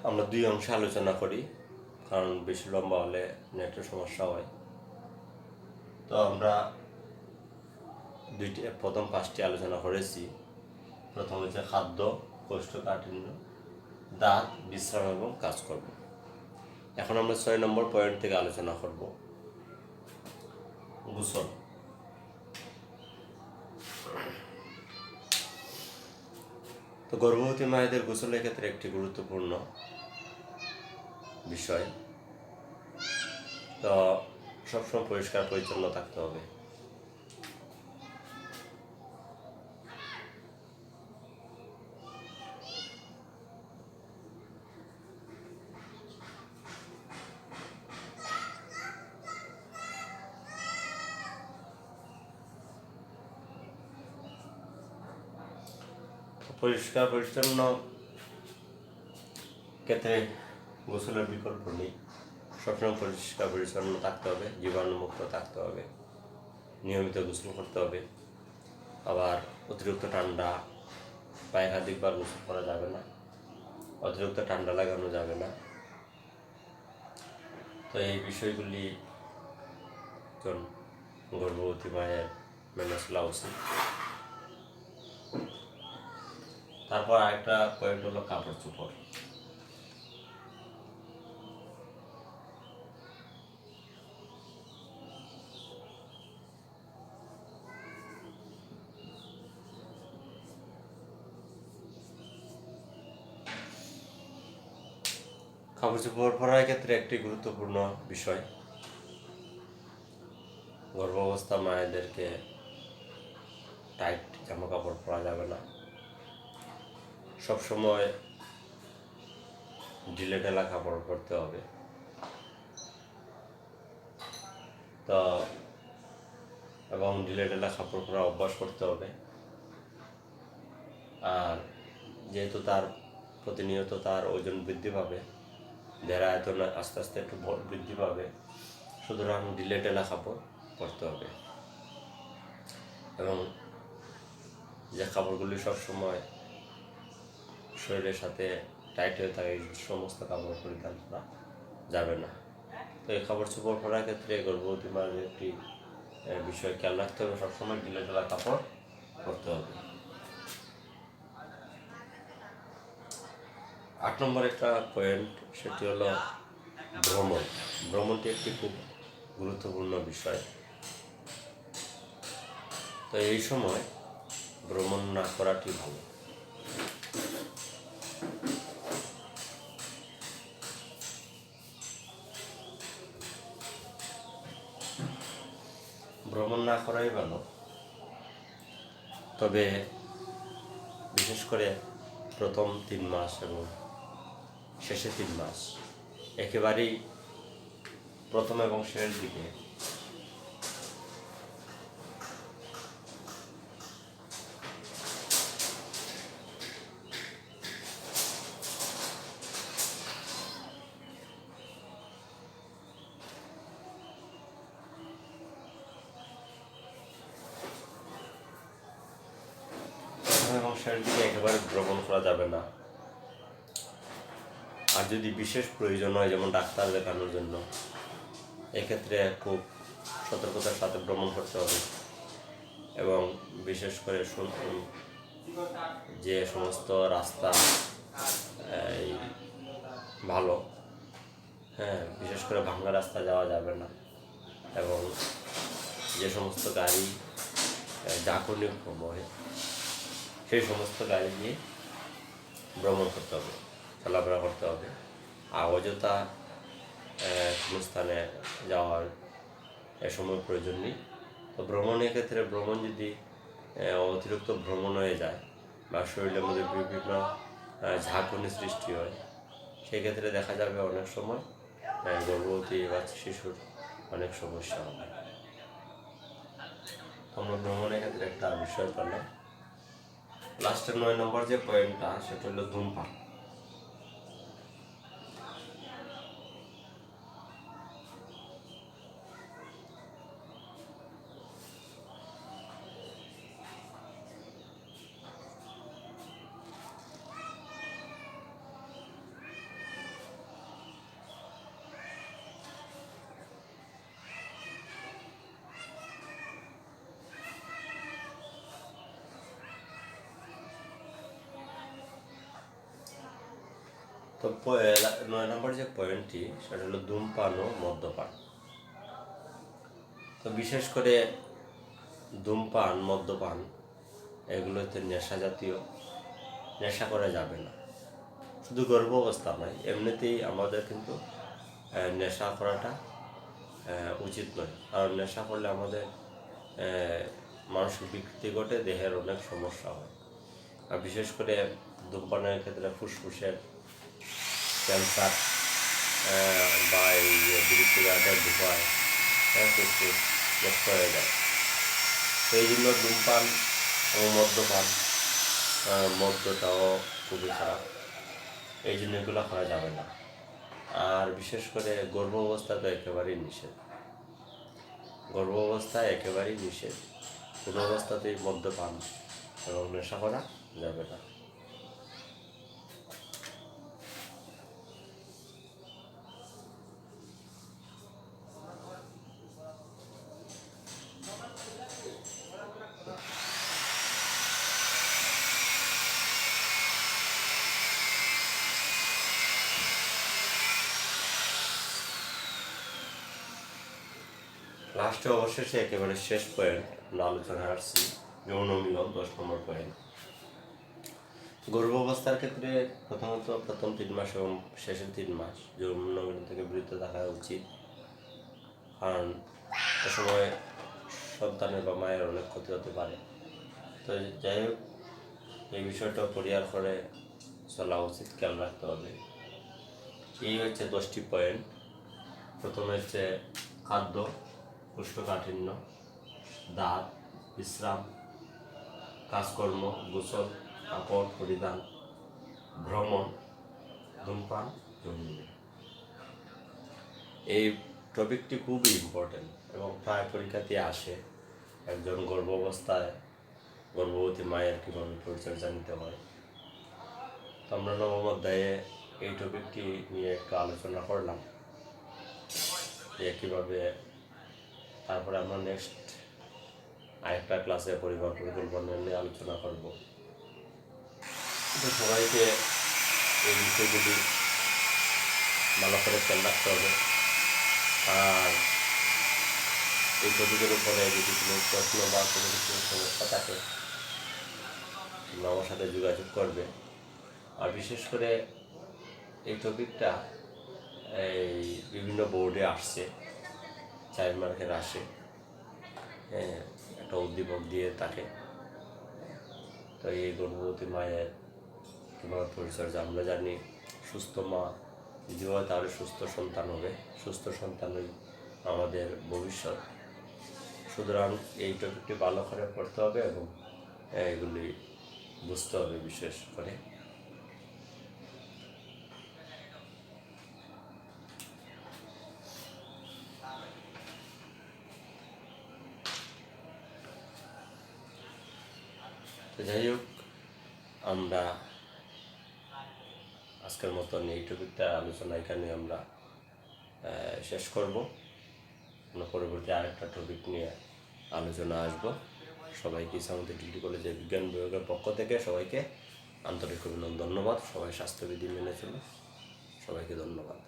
আমরা দুই অংশে আলোচনা করি, কারণ বেশি লম্বা হলে নেটের সমস্যা হয়। তো আমরা প্রথম 5টি আলোচনা করেছি। প্রথম হচ্ছে খাদ্য, কোষ্ঠকাঠিন্য, দাঁত, বিশ্রাম এবং কাজকর্ম। এখন আমরা 6 নম্বর পয়েন্ট থেকে আলোচনা করব, গোসল। তো গর্ভবতী মায়েদের গোসলের ক্ষেত্রে একটি গুরুত্বপূর্ণ বিষয়। তো সবসময় পরিষ্কার পরিচ্ছন্ন থাকতে হবে। পরিষ্কার পরিচ্ছন্ন ক্ষেত্রে গোসলের বিকল্প নেই। সবসময় পরিষ্কার পরিচ্ছন্ন থাকতে হবে, জীবাণুমুক্ত থাকতে হবে, নিয়মিত গোসল করতে হবে। আবার অতিরিক্ত ঠান্ডা বা একাধিকবার গোসল করা যাবে না, অতিরিক্ত ঠান্ডা লাগানো যাবে না। তো এই বিষয়গুলি একজন গর্ভবতী মায়ের মেনে চলা উচিত। তারপর আরেকটা পয়েন্ট হলো কাপড় চোপড়। কাপড় চোপড় পরার ক্ষেত্রে একটি গুরুত্বপূর্ণ বিষয়। গর্ভাবস্থা মায়েদেরকে টাইট জামা কাপড় পরা যাবে না, সবসময় ঢিলে ঢালা কাপড় পরতে হবে। তো এবং ঢিলে ঢালা কাপড় পরা অভ্যাস করতে হবে। আর যেহেতু তার প্রতিনিয়ত তার ওজন বৃদ্ধি পাবে, দেহের আয়তন আস্তে আস্তে একটু বৃদ্ধি পাবে, সুতরাং ঢিলে ঢালা কাপড় পরতে হবে। এবং যে কাপড়গুলি সবসময় শরীরের সাথে টাইট হয়ে থাকে, এই সমস্ত কাপড় পরিধান করা যাবে না। তো এই কাপড় চোপড় পরার ক্ষেত্রে গর্ভবতী মায়ের একটি বিষয় খেয়াল রাখতে হবে, সবসময় ঢিলে ঢালা কাপড় পরতে হবে। 8 নম্বর একটা পয়েন্ট, সেটি হলো ভ্রমণ। ভ্রমণটি একটি খুব গুরুত্বপূর্ণ বিষয়। তো এই সময় ভ্রমণ না করাটি ভালো। ভ্রমণ না করাই ভালো। তবে বিশেষ করে প্রথম 3 মাস এবং শেষে 3 মাস, একেবারেই প্রথম এবং শেষের দিকে এবং শেষের দিকে একেবারে ভ্রমণ করা যাবে না। আর যদি বিশেষ প্রয়োজন হয়, যেমন ডাক্তার দেখানোর জন্য, এক্ষেত্রে খুব সতর্কতার সাথে ভ্রমণ করতে হবে। এবং বিশেষ করে যে সমস্ত রাস্তা ভালো, বিশেষ করে ভাঙা রাস্তা যাওয়া যাবে না। এবং যে সমস্ত গাড়ি জাঁকুনি হয়, সেই সমস্ত গাড়ি দিয়ে ভ্রমণ করতে হবে, চলাফেরা করতে হবে। আর অযথা কোনো স্থানে যাওয়ার এ সময় প্রয়োজন নেই। তো ভ্রমণের ক্ষেত্রে ভ্রমণ যদি অতিরিক্ত ভ্রমণ হয়ে যায় বা শরীরের মধ্যে বিভিন্ন ঝাঁকুনি সৃষ্টি হয়, সেক্ষেত্রে দেখা যাবে অনেক সময় গর্ভবতী বা শিশুর অনেক সমস্যা হবে। আমরা ভ্রমণের ক্ষেত্রে একটা বিষয় পেলাম। লাস্টের 9 নম্বর যে পয়েন্টটা, সেটা হলো ধূমপান। 9 নম্বর যে পয়েন্টটি সেটা হলো ধূমপান ও মদ্যপান। তো বিশেষ করে ধূমপান মদ্যপান এগুলোতে নেশা জাতীয়, নেশা করা যাবে না। শুধু গর্ভ অবস্থা নয়, এমনিতেই আমাদের কিন্তু নেশা করাটা উচিত নয়। কারণ নেশা করলে আমাদের মানসিক বিকৃতি ঘটে, দেহের অনেক সমস্যা হয়। আর বিশেষ করে ধূমপানের ক্ষেত্রে ফুসফুসের ক্যান্সার বা এই বিড়ি সিগারেটের ধোঁয়ায় ফুসফুস নষ্ট হয়ে যায়। তো এই জন্য ধূমপান এবং মদ্যপান, মদ্যটাও খুবই খারাপ, এই জন্য এগুলো করা যাবে না। আর বিশেষ করে গর্ভ অবস্থা তো একেবারেই নিষেধ, গর্ভ অবস্থায় একেবারেই নিষেধ। কোনো অবস্থাতেই মদ্যপান এবং নেশা করা যাবে না। লাস্টে অবশেষে একেবারে শেষ পয়েন্ট আমরা আলোচনায় আসছি, যৌন মিলন 10 নম্বর পয়েন্ট। গর্ভ অবস্থার ক্ষেত্রে প্রথমত প্রথম 3 মাস এবং শেষের 3 মাস যৌন মিলন থেকে বিরত থাকা উচিত। কারণ এ সময় সন্তানের বা মায়ের অনেক ক্ষতি হতে পারে। তো যাই হোক, এই বিষয়টা পরিহার করে চলা উচিত, খেয়াল রাখতে হবে। এই হচ্ছে 10টি পয়েন্ট। প্রথমে হচ্ছে খাদ্য, কোষ্ঠকাঠিন্য, দাঁত, বিশ্রাম, কাজকর্ম, গোসল, কাপড় পরিধান, ভ্রমণ, ধূমপান, জমি। এই টপিকটি খুবই ইম্পর্টেন্ট এবং প্রায় পরীক্ষাতে আসে। একজন গর্ভবতী মায়ের কীভাবে পরিচর্যা নিতে হয়। তো আমরা 9ম অধ্যায়ে এই টপিকটি নিয়ে একটু আলোচনা করলাম যে কীভাবে। তারপরে আমরা নেক্সট আরেকটা ক্লাসে পরিবার পরিকল্পনা নিয়ে আলোচনা করব। তো সবাইকে এই বিষয়গুলি ভালো করে খেয়াল রাখতে হবে। আর এই টপিকের উপরে যদি কোনো প্রশ্ন বা কোনো কিছু সমস্যা থাকে তোমরা আমার সাথে যোগাযোগ করবে। আর বিশেষ করে এই টপিকটা এই বিভিন্ন বোর্ডে আসছে, 4 মার্কের আসে, একটা উদ্দীপক দিয়ে থাকে। তো এই গর্ভবতী মায়ের কীভাবে পরিচর্যা, আমরা জানি সুস্থ মা যদি হয় তাহলে সুস্থ সন্তান হবে, সুস্থ সন্তানই আমাদের ভবিষ্যৎ। সুতরাং এই টপিকটি ভালো করে পড়তে হবে এবং এগুলি বুঝতে হবে বিশেষ করে। তো যাই হোক, আমরা আজকের মতন এই টপিকটা আলোচনা এখানে আমরা শেষ করব। আমরা পরবর্তী আরেকটা টপিক নিয়ে আলোচনা আসবো। সবাইকে ইসলামী ডিগ্রি কলেজের বিজ্ঞান বিভাগের পক্ষ থেকে সবাইকে আন্তরিক অভিনন্দন, ধন্যবাদ। সবাই স্বাস্থ্যবিধি মেনে চলো। সবাইকে ধন্যবাদ।